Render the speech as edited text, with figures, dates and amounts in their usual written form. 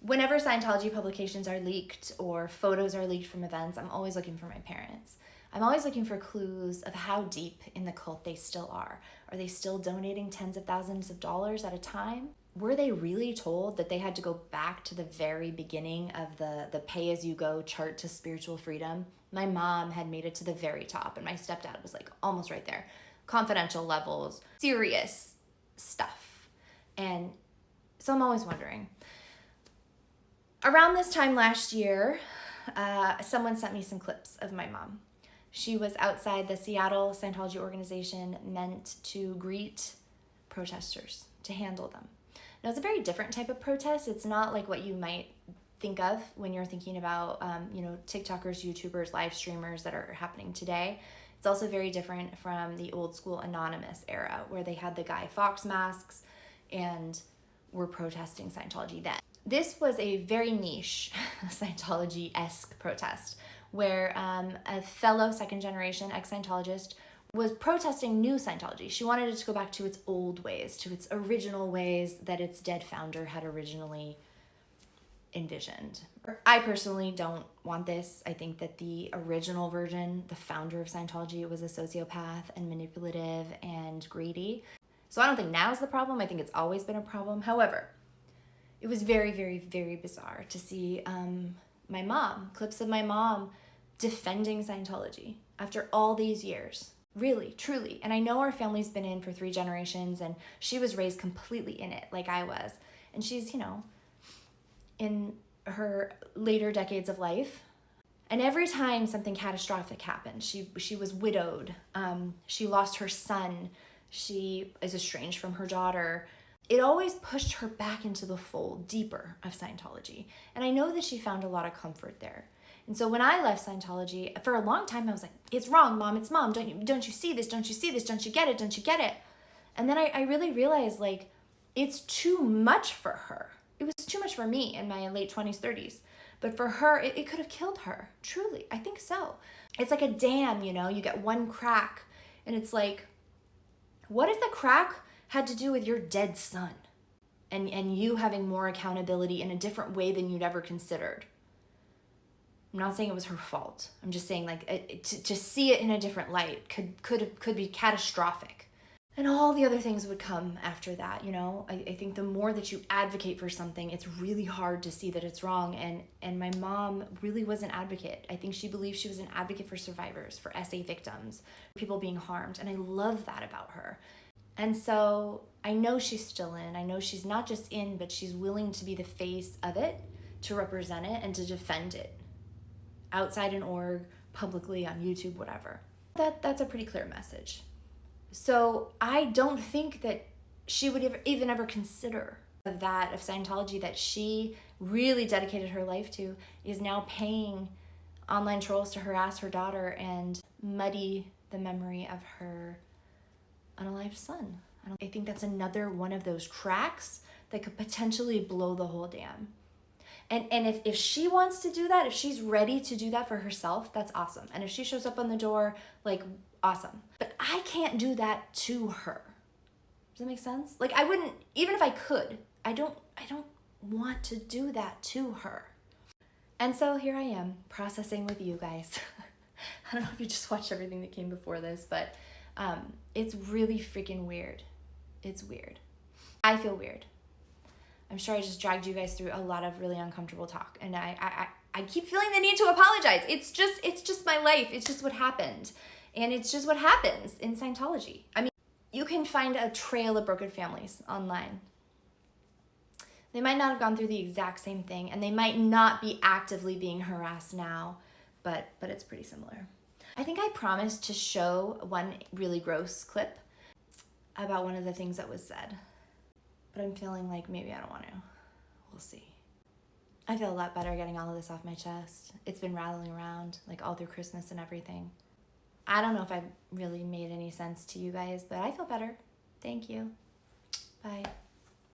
Whenever Scientology publications are leaked or photos are leaked from events, I'm always looking for my parents. I'm always looking for clues of how deep in the cult they still are. Are they still donating tens of thousands of dollars at a time? Were they really told that they had to go back to the very beginning of the pay-as-you-go chart to spiritual freedom? My mom had made it to the very top, and my stepdad was like almost right there. Confidential levels, serious stuff. And so I'm always wondering. Around this time last year, someone sent me some clips of my mom. She was outside the Seattle Scientology organization meant to greet protesters, to handle them. Now, it's a very different type of protest. It's not like what you might think of when you're thinking about, TikTokers, YouTubers, live streamers that are happening today. It's also very different from the old school anonymous era where they had the Guy Fawkes masks and were protesting Scientology then. This was a very niche Scientology-esque protest where a fellow second-generation ex-Scientologist was protesting new Scientology. She wanted it to go back to its old ways, to its original ways that its dead founder had originally envisioned. I personally don't want this. I think that the original version, the founder of Scientology, was a sociopath and manipulative and greedy. So I don't think now's the problem. I think it's always been a problem. However, it was very, very, very bizarre to see clips of my mom defending Scientology after all these years. Really, truly. And I know our family's been in for 3 generations and she was raised completely in it like I was. And she's, in her later decades of life. And every time something catastrophic happened, she was widowed. She lost her son. She is estranged from her daughter. It always pushed her back into the fold deeper of Scientology. And I know that she found a lot of comfort there. And so when I left Scientology, for a long time, I was like, it's wrong, Mom, it's Mom. Don't you see this? Don't you see this? Don't you get it? Don't you get it? And then I really realized, it's too much for her. It was too much for me in my late 20s, 30s. But for her, it could have killed her. Truly, I think so. It's like a dam, you get one crack. And it's like, what if the crack had to do with your dead son? And you having more accountability in a different way than you'd ever considered? I'm not saying it was her fault. I'm just saying to see it in a different light could be catastrophic. And all the other things would come after that, I think the more that you advocate for something, it's really hard to see that it's wrong. And my mom really was an advocate. I think she believed she was an advocate for survivors, for SA victims, people being harmed. And I love that about her. And so I know she's still in. I know she's not just in, but she's willing to be the face of it, to represent it, and to defend it. Outside an org, publicly, on YouTube, whatever. That's a pretty clear message. So I don't think that she would even ever consider that of Scientology that she really dedicated her life to is now paying online trolls to harass her daughter and muddy the memory of her unalived son. I think that's another one of those cracks that could potentially blow the whole dam. And if she wants to do that, if she's ready to do that for herself, that's awesome. And if she shows up on the door, awesome. But I can't do that to her. Does that make sense? I wouldn't, even if I could, I don't want to do that to her. And so here I am, processing with you guys. I don't know if you just watched everything that came before this, but it's really freaking weird. It's weird. I feel weird. I'm sure I just dragged you guys through a lot of really uncomfortable talk, and I keep feeling the need to apologize. It's just my life. It's just what happened, and it's just what happens in Scientology. I mean, you can find a trail of broken families online. They might not have gone through the exact same thing, and they might not be actively being harassed now, but it's pretty similar. I think I promised to show one really gross clip about one of the things that was said. But I'm feeling like maybe I don't want to. We'll see. I feel a lot better getting all of this off my chest. It's been rattling around all through Christmas and everything. I don't know if I really made any sense to you guys, but I feel better. Thank you. Bye.